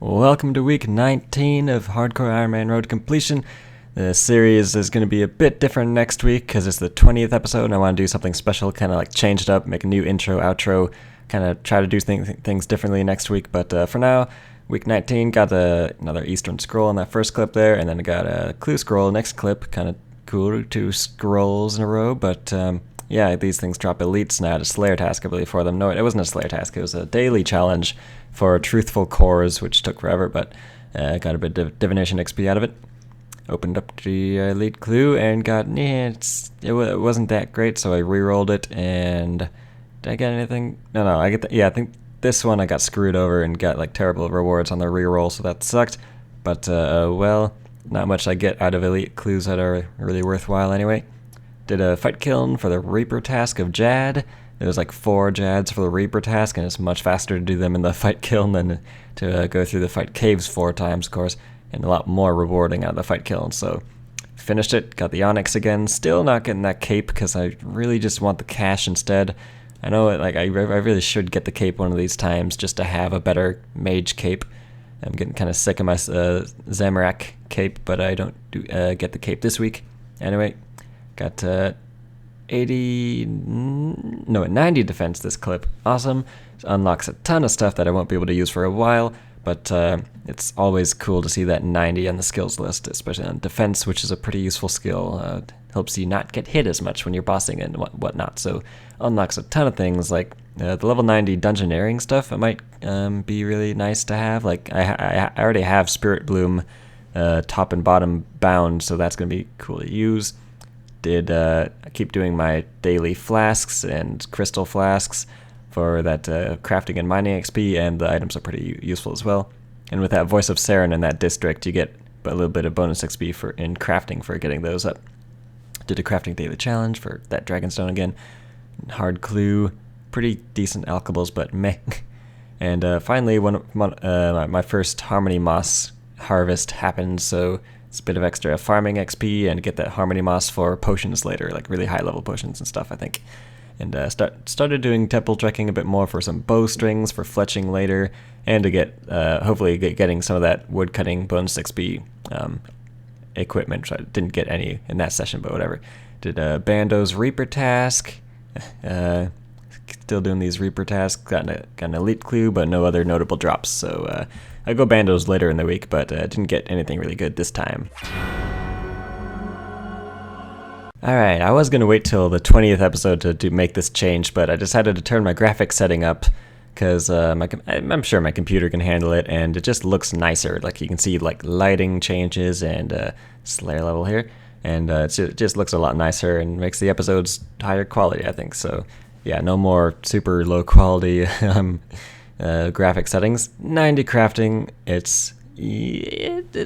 Welcome to week 19 of Hardcore Ironman Road Completion. The series is going to be a bit different next week because it's the 20th episode and I want to do something special, kind of like change it up, make a new intro, outro, kind of try to do things differently next week. But for now, week 19, got another Eastern scroll on that first clip there, and then I got a clue scroll next clip. Kind of cool, 2 scrolls in a row, but yeah, these things drop elites, and I had a Slayer task, I believe, for them. No, it wasn't a Slayer task, it was a daily challenge for truthful cores, which took forever, but got a bit of divination XP out of it. Opened up the elite clue and got, it wasn't that great, so I re-rolled it, and did I get anything? No, I think this one I got screwed over and got like terrible rewards on the re-roll, so that sucked, but well, not much I get out of elite clues that are really worthwhile anyway. Did a fight kiln for the Reaper task of Jad. There was like 4 Jads for the Reaper task, and it's much faster to do them in the fight kiln than to go through the fight caves 4 times, of course, and a lot more rewarding out of the fight kiln. So finished it, got the Onyx again. Still not getting that cape because I really just want the cash instead. I know I really should get the cape one of these times just to have a better mage cape. I'm getting kind of sick of my Zamorak cape, but I don't get the cape this week. Anyway, got 90 defense this clip. Awesome. It unlocks a ton of stuff that I won't be able to use for a while, but it's always cool to see that 90 on the skills list, especially on defense, which is a pretty useful skill. Helps you not get hit as much when you're bossing and whatnot. So unlocks a ton of things, like the level 90 dungeoneering stuff. It might be really nice to have. Like I already have Spirit Bloom top and bottom bound, so that's going to be cool to use. I keep doing my daily flasks and crystal flasks for that crafting and mining XP, and the items are pretty useful as well. And with that Voice of Saren in that district, you get a little bit of bonus XP in crafting for getting those up. Did a crafting daily challenge for that Dragonstone again. Hard clue, pretty decent alchables, but meh. And finally, my first Harmony Moss harvest happened, so it's a bit of extra farming XP and get that Harmony Moss for potions later, like really high level potions and stuff, I think. And started doing temple trekking a bit more for some bowstrings for fletching later, and to get hopefully getting some of that woodcutting bonus XP equipment, which I didn't get any in that session, but whatever. Did a Bandos Reaper task. Still doing these Reaper tasks. Got an elite clue, but no other notable drops. So I go Bandos later in the week, but didn't get anything really good this time. Alright, I was going to wait till the 20th episode to make this change, but I decided to turn my graphics setting up because I'm sure my computer can handle it, and it just looks nicer. Like you can see like lighting changes and Slayer level here, and it just looks a lot nicer and makes the episodes higher quality, I think. So yeah, no more super low quality graphic settings. 90 crafting, it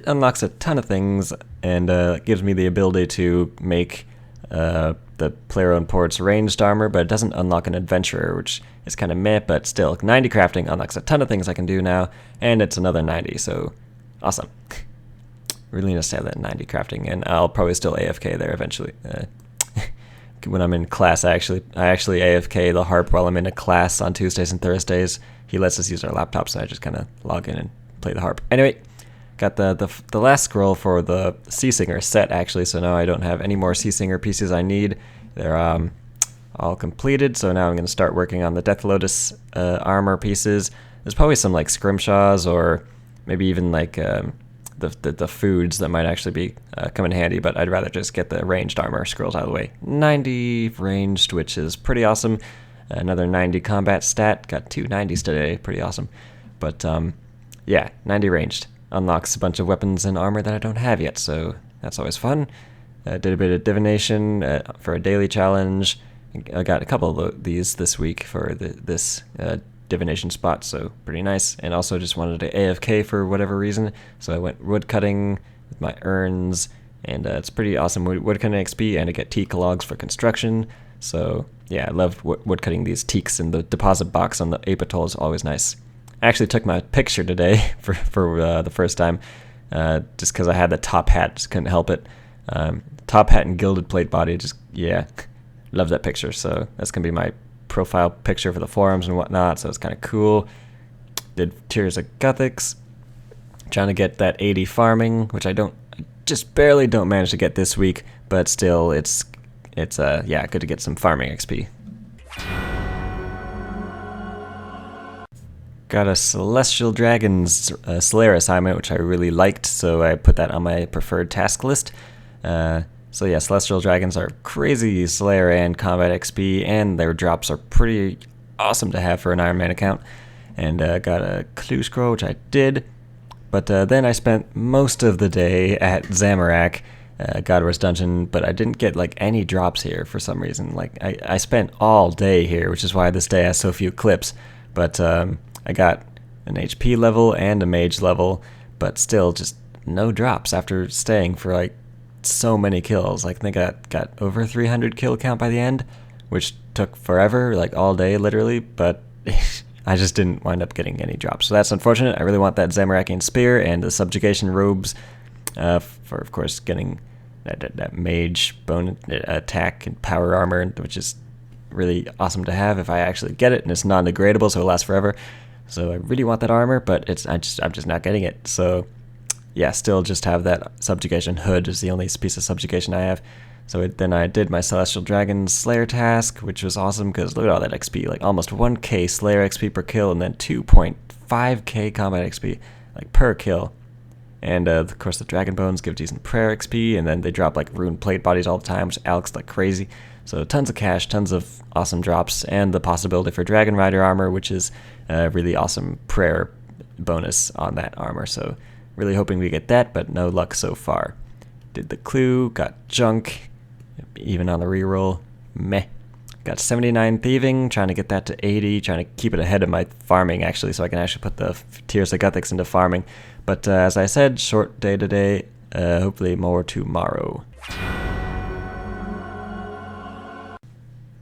unlocks a ton of things and gives me the ability to make the player-owned port's ranged armor, but it doesn't unlock an adventurer, which is kind of meh, but still, 90 crafting unlocks a ton of things I can do now, and it's another 90, so awesome. Really nice to have that 90 crafting, and I'll probably still AFK there eventually. When I'm in class, I actually AFK the harp while I'm in a class on Tuesdays and Thursdays. He lets us use our laptops, so I just kind of log in and play the harp. Anyway, got the last scroll for the Sea Singer set, actually, so now I don't have any more Sea Singer pieces I need. They're all completed, so now I'm going to start working on the Death Lotus armor pieces. There's probably some like scrimshaws or maybe even like the foods that might actually be come in handy, but I'd rather just get the ranged armor scrolls out of the way. 90 ranged, which is pretty awesome. Another 90 combat stat. Got 2 90s today. Pretty awesome. But yeah, 90 ranged. Unlocks a bunch of weapons and armor that I don't have yet, so that's always fun. Did a bit of divination for a daily challenge. I got a couple of these this week for this divination spot, so pretty nice. And also just wanted to AFK for whatever reason, so I went woodcutting with my urns, and it's pretty awesome woodcutting XP, and I get teak logs for construction. So yeah, I love woodcutting these teaks in the deposit box on the Ape Atoll is always nice. I actually took my picture today for the first time, just because I had the top hat, just couldn't help it. Top hat and gilded plate body, just, yeah, love that picture. So that's going to be my profile picture for the forums and whatnot, so it's kind of cool. Did Tears of Gothics. Trying to get that 80 farming, which I just barely don't manage to get this week, but still it's yeah, good to get some farming XP. Got a Celestial Dragons Slayer assignment, which I really liked, so I put that on my preferred task list. So yeah, Celestial Dragons are crazy Slayer and combat XP, and their drops are pretty awesome to have for an Ironman account. And got a clue scroll, which I did, but then I spent most of the day at Zamorak, God Wars Dungeon, but I didn't get like any drops here for some reason. Like I spent all day here, which is why this day has so few clips, but I got an HP level and a mage level, but still just no drops after staying for like so many kills. Like, I think I got over 300 kill count by the end, which took forever, like all day literally, but I just didn't wind up getting any drops. So that's unfortunate. I really want that Zamorakian spear and the subjugation robes for, of course, getting that mage bone attack and power armor, which is really awesome to have if I actually get it, and it's non-degradable, so it lasts forever. So I really want that armor, but I'm just not getting it. So yeah, still just have that subjugation hood is the only piece of subjugation I have. So then I did my Celestial Dragon Slayer task, which was awesome because look at all that XP, like almost 1k Slayer XP per kill, and then 2.5k combat XP, like per kill. And of course the Dragon Bones give decent prayer XP, and then they drop like rune plate bodies all the time, which Alex like crazy. So tons of cash, tons of awesome drops, and the possibility for Dragon Rider armor, which is a really awesome prayer bonus on that armor. So really hoping we get that, but no luck so far. Did the clue, got junk, even on the reroll, meh. Got 79 thieving, trying to get that to 80, trying to keep it ahead of my farming actually, so I can actually put the Tears of Guthics into farming. But as I said, short day today, hopefully more tomorrow.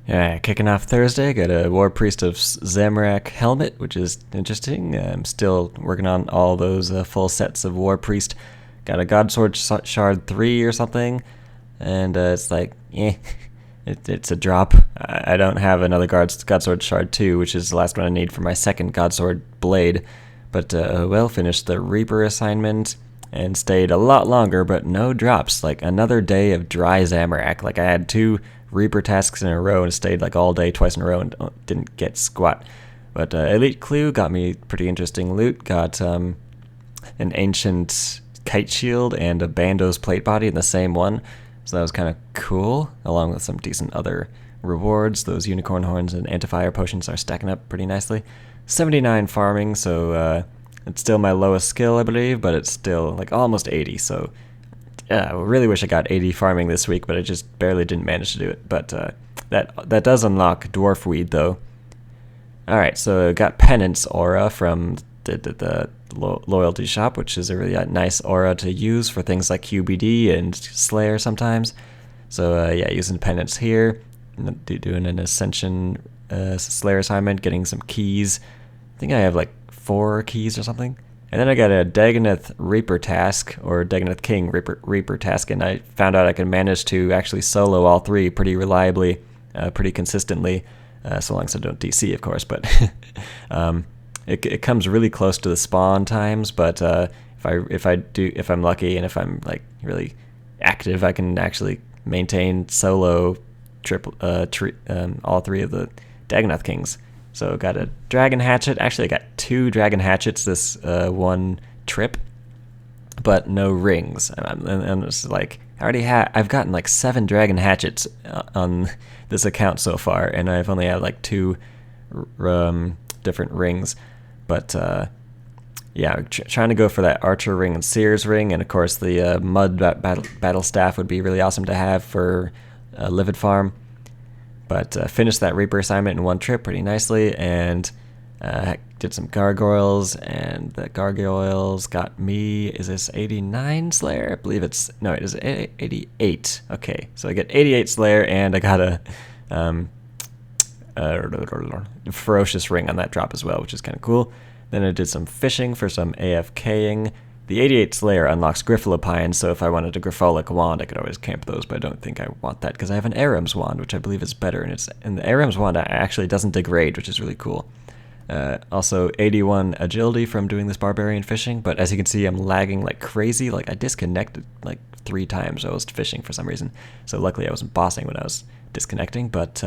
Yeah, kicking off Thursday, got a War Priest of Zamorak helmet, which is interesting. I'm still working on all those full sets of War Priest. Got a Godsword Shard 3 or something, and it's like, it's a drop. I don't have another Godsword Shard 2, which is the last one I need for my second Godsword Blade. But well, finished the Reaper assignment and stayed a lot longer, but no drops. Like another day of dry Zamorak. Like I had 2 Reaper tasks in a row and stayed like all day twice in a row and didn't get squat. But Elite Clue got me pretty interesting loot. Got an ancient kite shield and a Bandos plate body in the same one. So that was kind of cool, along with some decent other rewards. Those unicorn horns and anti-fire potions are stacking up pretty nicely. 79 farming, so it's still my lowest skill, I believe, but it's still like almost 80, so yeah, I really wish I got 80 farming this week, but I just barely didn't manage to do it. But that does unlock Dwarf Weed, though. Alright, so I got Penance Aura from the Loyalty Shop, which is a really nice aura to use for things like QBD and Slayer sometimes. So yeah, using Penance here, doing an Ascension Slayer assignment, getting some keys. I think I have like 4 keys or something. And then I got a Dagonath Reaper task, or Dagonath King Reaper task, and I found out I could manage to actually solo all 3 pretty reliably, pretty consistently, so long as I don't DC, of course. But it comes really close to the spawn times. But if I'm lucky and if I'm like really active, I can actually maintain solo all 3 of the Dagonath Kings. So got a Dragon Hatchet. Actually, I got 2 Dragon Hatchets this one trip, but no rings. And it's like, I've gotten like 7 Dragon Hatchets on this account so far, and I've only had like 2 different rings. But yeah, trying to go for that Archer ring and Seer's ring, and of course the Mud battle staff would be really awesome to have for Livid Farm. But finished that Reaper assignment in one trip pretty nicely, and did some gargoyles, and the gargoyles got me, is this 89 Slayer? I believe it is 88. Okay, so I get 88 Slayer, and I got a Ferocious ring on that drop as well, which is kind of cool. Then I did some fishing for some AFKing. The 88 Slayer unlocks Griffalopine, so if I wanted a Griffolic wand, I could always camp those, but I don't think I want that, because I have an Aram's wand, which I believe is better, and the Aram's wand actually doesn't degrade, which is really cool. Also 81 agility from doing this barbarian fishing, but as you can see, I'm lagging like crazy. Like I disconnected like 3 times I was fishing for some reason. So luckily I wasn't bossing when I was disconnecting, but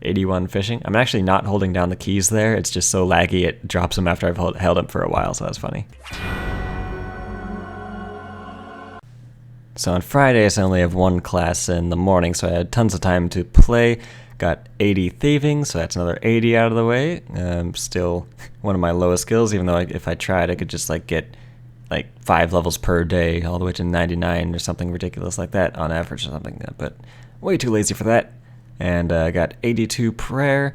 81 fishing. I'm actually not holding down the keys there. It's just so laggy it drops them after I've held them for a while, so that's funny. So on Fridays I only have 1 class in the morning, so I had tons of time to play. Got 80 thieving, so that's another 80 out of the way. Still one of my lowest skills, even though if I tried I could just like get like 5 levels per day all the way to 99 or something ridiculous like that on average or something, but way too lazy for that. And I got 82 prayer.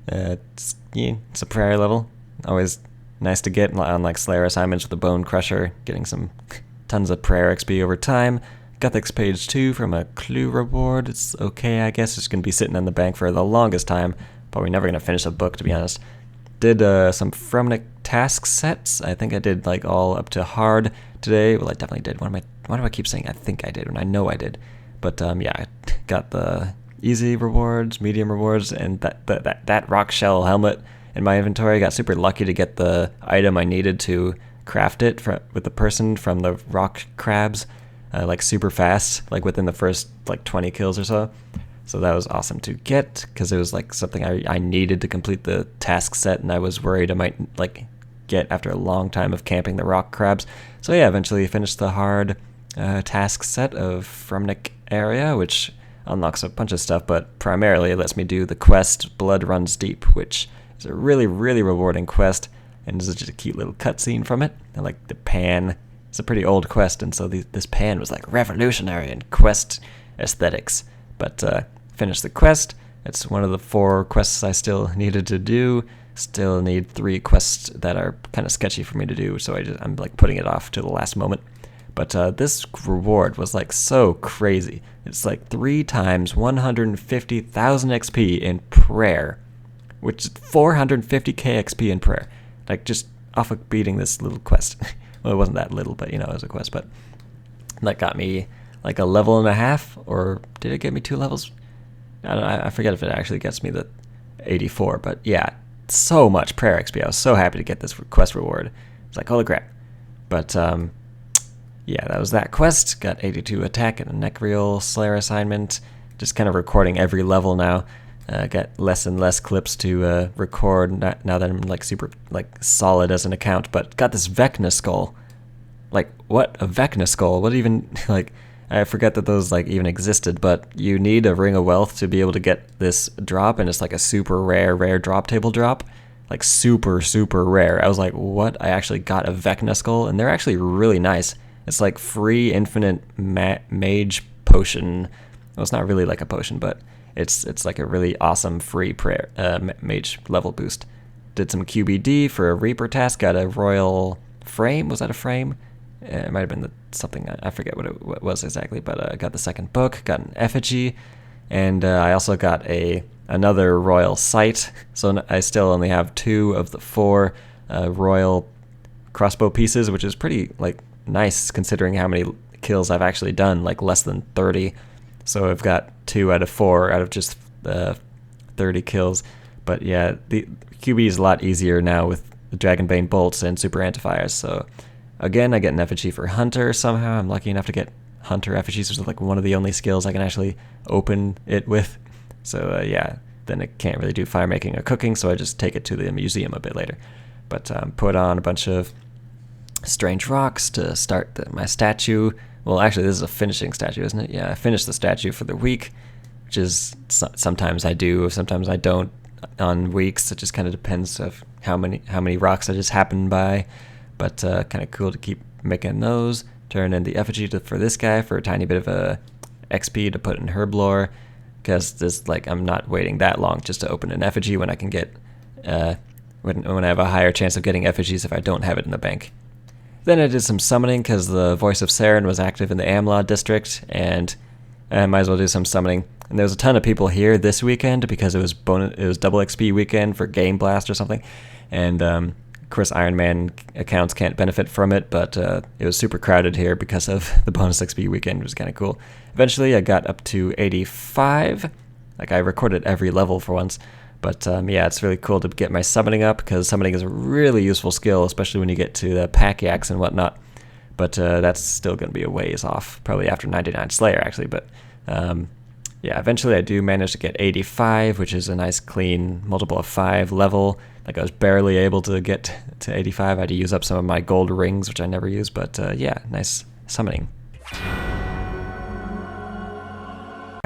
It's a prayer level. Always nice to get on like Slayer assignments with the Bone Crusher, getting some tons of prayer XP over time. Got this page 2 from a clue reward. It's okay, I guess. It's going to be sitting in the bank for the longest time. Probably never going to finish a book, to be honest. Did some Fromnik task sets. I think I did like all up to hard today. Well, I definitely did. Why do I keep saying I think I did when I know I did? But yeah, I got the easy rewards, medium rewards, and that rock shell helmet in my inventory. I got super lucky to get the item I needed to craft it with the person from the rock crabs, like super fast, like within the first like 20 kills or so. So that was awesome to get because it was like something I needed to complete the task set, and I was worried I might like get after a long time of camping the rock crabs. So yeah, eventually finished the hard task set of Fromnik area, which unlocks a bunch of stuff, but primarily it lets me do the quest Blood Runs Deep, which is a really, really rewarding quest, and this is just a cute little cutscene from it. I like the pan. It's a pretty old quest, and so this pan was like revolutionary in quest aesthetics. But finished the quest. It's one of the 4 quests I still needed to do. Still need 3 quests that are kind of sketchy for me to do, so I'm like putting it off to the last moment. But this reward was like so crazy. It's like 3 times 150,000 XP in prayer, which is 450k XP in prayer. Like just off of beating this little quest. Well, it wasn't that little, but it was a quest. But that got me like a level and a half, or did it get me 2 levels? I don't know. I forget if it actually gets me the 84. But yeah, so much prayer XP. I was so happy to get this quest reward. It's like holy crap. But yeah, that was that quest. Got 82 attack and a Necreal Slayer assignment. Just kind of recording every level now. Got less and less clips to record now that I'm like super like solid as an account. But got this Vecna skull. Like what? A Vecna skull? What even like? I forget that those like even existed. But you need a Ring of Wealth to be able to get this drop, and it's like a super rare drop table drop. Like super rare. I was like, what? I actually got a Vecna skull, and they're actually really nice. It's like free infinite mage potion. Well, it's not really like a potion, but it's like a really awesome free prayer mage level boost. Did some QBD for a Reaper task. Got a Royal Frame. Was that a frame? It might have been something. I forget what it was exactly, but I got the second book. Got an effigy, and I also got another Royal Sight. So I still only have 2 of the 4 Royal crossbow pieces, which is pretty like nice considering how many kills I've actually done, like less than 30. So I've got 2 out of 4 out of just 30 kills. But yeah, the QB is a lot easier now with the Dragonbane bolts and super antifires. So again, I get an effigy for Hunter somehow. I'm lucky enough to get Hunter effigies, which is like one of the only skills I can actually open it with. So yeah, then I can't really do fire making or cooking, so I just take it to the museum a bit later. But put on a bunch of strange rocks to start my statue. Well, actually, this is a finishing statue, isn't it? Yeah, I finished the statue for the week, which is sometimes I do, sometimes I don't on weeks. It just kind of depends of how many rocks I just happen by. But kind of cool to keep making those. Turn in the effigy for this guy for a tiny bit of a XP to put in Herblore, because this like I'm not waiting that long just to open an effigy when I can get when I have a higher chance of getting effigies if I don't have it in the bank. Then I did some summoning because the Voice of Saren was active in the Amlaw district, and I might as well do some summoning. And there was a ton of people here this weekend because it was double XP weekend for Game Blast or something, and of course Ironman accounts can't benefit from it, but it was super crowded here because of the bonus XP weekend. It was kind of cool. Eventually I got up to 85. Like I recorded every level for once, But yeah, it's really cool to get my summoning up, because summoning is a really useful skill, especially when you get to the pack yaks and whatnot. But that's still going to be a ways off, probably after 99 Slayer, actually. But yeah, eventually I do manage to get 85, which is a nice clean multiple of 5 level. Like, I was barely able to get to 85. I had to use up some of my gold rings, which I never use. But yeah, nice summoning.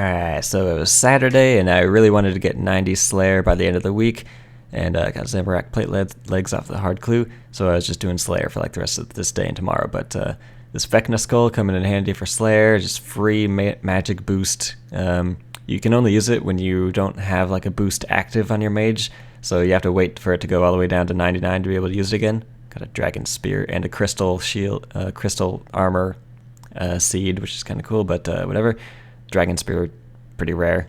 Alright, so it was Saturday, and I really wanted to get 90 Slayer by the end of the week, and I got Zamorak plate legs off the hard clue, so I was just doing Slayer for like the rest of this day and tomorrow. But this Vecna Skull coming in handy for Slayer, just free magic boost. You can only use it when you don't have like a boost active on your mage, so you have to wait for it to go all the way down to 99 to be able to use it again. Got a dragon spear and a crystal shield, crystal armor seed, which is kind of cool, but whatever. Dragon Spear, pretty rare.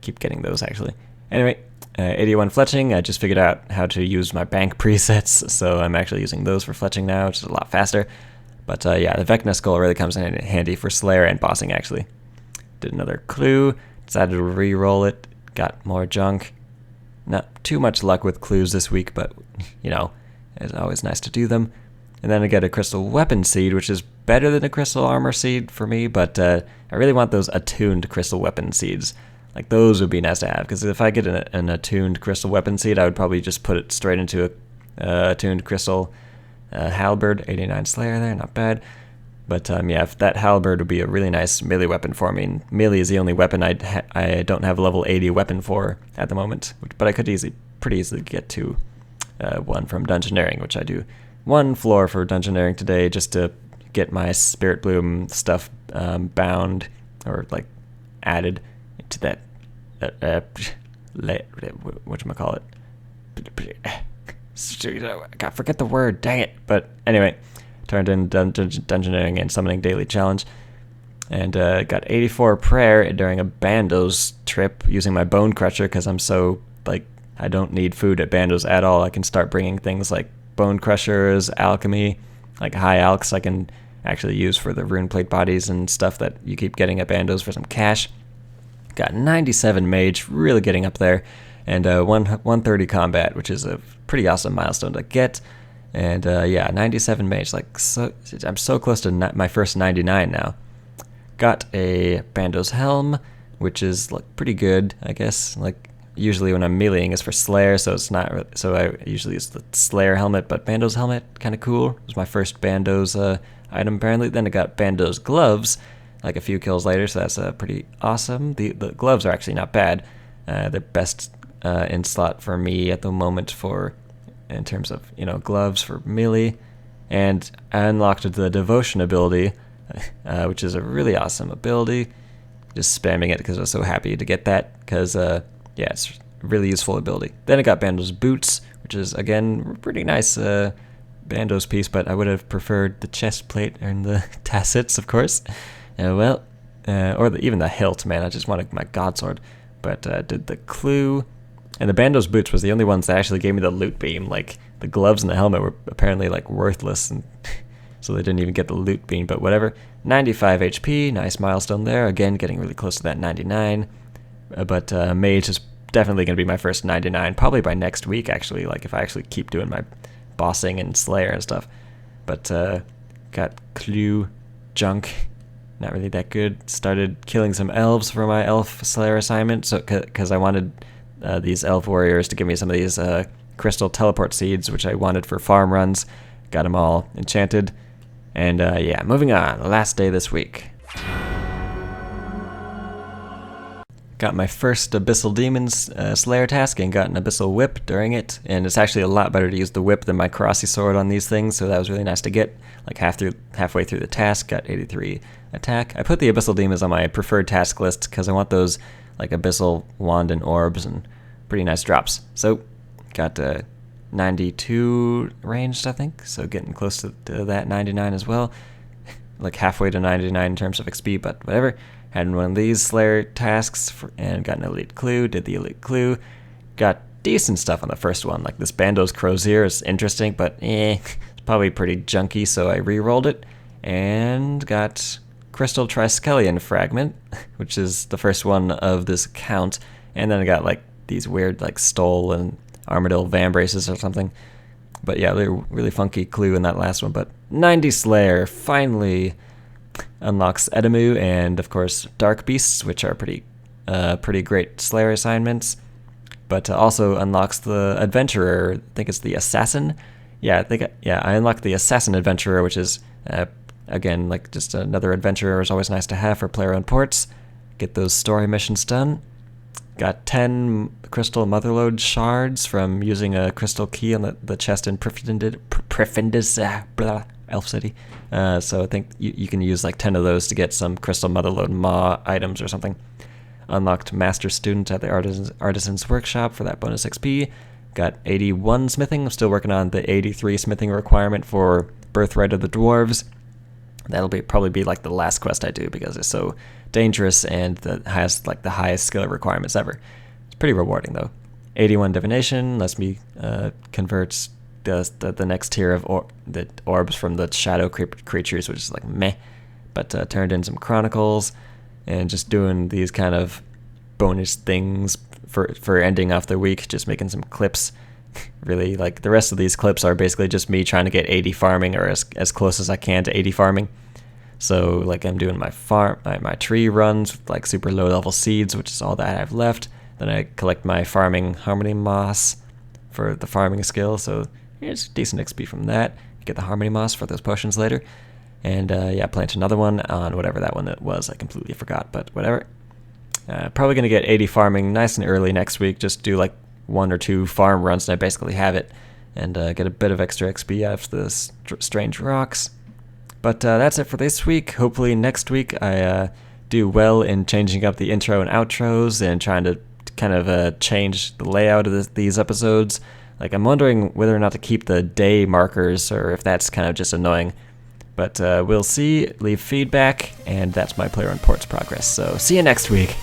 Keep getting those, actually. Anyway, 81 fletching. I just figured out how to use my bank presets, so I'm actually using those for fletching now, which is a lot faster. But yeah, the Vecna Skull really comes in handy for Slayer and bossing, actually. Did another clue. Decided to re-roll it. Got more junk. Not too much luck with clues this week, but, you know, it's always nice to do them. And then I get a crystal weapon seed, which is better than a crystal armor seed for me, but I really want those attuned crystal weapon seeds. Like, those would be nice to have, because if I get an attuned crystal weapon seed, I would probably just put it straight into a attuned crystal halberd. 89 Slayer there, not bad. But yeah, if that halberd would be a really nice melee weapon for me. And melee is the only weapon I don't have a level 80 weapon for at the moment, but I could pretty easily get to one from Dungeoneering, which I do. One floor for Dungeoneering today, just to get my Spirit Bloom stuff bound, or like added to that whatchamacallit. I forget the word, dang it. But anyway, turned in Dungeoneering and Summoning Daily Challenge, and got 84 prayer during a Bandos trip using my Bone Crusher, because I'm so, like, I don't need food at Bandos at all. I can start bringing things like Bone Crushers, alchemy, like high alks I can actually use for the rune plate bodies and stuff that you keep getting at Bandos for some cash. Got 97 mage, really getting up there, and 130 combat, which is a pretty awesome milestone to get. And yeah, 97 mage, like, so I'm so close to my first 99 now. Got a Bandos helm, which is like pretty good, I guess. Like, usually when I'm meleeing is for Slayer, so it's not. So I usually use the Slayer helmet, but Bandos helmet, kind of cool. It was my first Bandos item apparently. Then I got Bandos gloves, like a few kills later, so that's pretty awesome. The gloves are actually not bad. They're best in slot for me at the moment in terms of, you know, gloves for melee. And I unlocked the devotion ability, which is a really awesome ability. Just spamming it because I was so happy to get that, because yeah, it's a really useful ability. Then I got Bandos boots, which is, again, pretty nice Bandos piece, but I would have preferred the chest plate and the tassets, of course. Or even the hilt, man. I just wanted my godsword. But did the clue. And the Bandos boots was the only ones that actually gave me the loot beam. Like, the gloves and the helmet were apparently, like, worthless, and so they didn't even get the loot beam, but whatever. 95 HP, nice milestone there. Again, getting really close to that 99. But mage is definitely going to be my first 99, probably by next week, actually, like, if I actually keep doing my bossing and Slayer and stuff. But got clue junk, not really that good. Started killing some elves for my elf Slayer assignment, so because I wanted these elf warriors to give me some of these crystal teleport seeds, which I wanted for farm runs. Got them all enchanted. And yeah, moving on, last day this week. Got my first Abyssal Demons Slayer task and got an Abyssal Whip during it, and it's actually a lot better to use the whip than my Karasi sword on these things, so that was really nice to get. Like halfway through the task, got 83 attack. I put the Abyssal Demons on my preferred task list because I want those like Abyssal Wand and Orbs and pretty nice drops. So got 92 ranged, I think, so getting close to that 99 as well. Like halfway to 99 in terms of XP, but whatever. Had one of these Slayer tasks and got an elite clue, did the elite clue. Got decent stuff on the first one, like this Bandos Crozier is interesting, but it's probably pretty junky, so I re-rolled it. And got Crystal Triskelion Fragment, which is the first one of this account. And then I got like these weird like stole and armadillo van braces or something. But yeah, they're really funky clue in that last one. But 90 Slayer finally unlocks Edemu and of course Dark Beasts, which are pretty great Slayer assignments. But also unlocks the Adventurer. I think it's the Assassin. Yeah, I unlocked the Assassin Adventurer, which is again like just another adventurer. Is always nice to have for player-owned ports. Get those story missions done. Got 10 crystal motherlode shards from using a crystal key on the chest in Prefindis, Elf City. So I think you can use like 10 of those to get some crystal motherlode maw items or something. Unlocked Master Student at the Artisan's Workshop for that bonus XP. Got 81 smithing. I'm still working on the 83 smithing requirement for Birthright of the Dwarves. That'll probably be like the last quest I do because it's so dangerous and has like the highest skill requirements ever. It's pretty rewarding though. 81 divination lets me convert the next tier of the orbs from the shadow creatures, which is like meh. But turned in some chronicles and just doing these kind of bonus things for ending off the week, just making some clips. Really, like the rest of these clips are basically just me trying to get 80 farming or as close as I can to 80 farming. So like I'm doing my my tree runs with like super low level seeds, which is all that I have left. Then I collect my farming harmony moss for the farming skill. So it's decent XP from that. Get the harmony moss for those potions later. And yeah, plant another one on whatever that one that was. I completely forgot, but whatever. Probably going to get 80 farming nice and early next week. Just do like 1 or 2 farm runs and I basically have it. And get a bit of extra XP out of the strange rocks. But that's it for this week. Hopefully next week I do well in changing up the intro and outros and trying to kind of change the layout of these episodes. Like I'm wondering whether or not to keep the day markers or if that's kind of just annoying. But we'll see. Leave feedback, and that's my player on ports progress. So see you next week.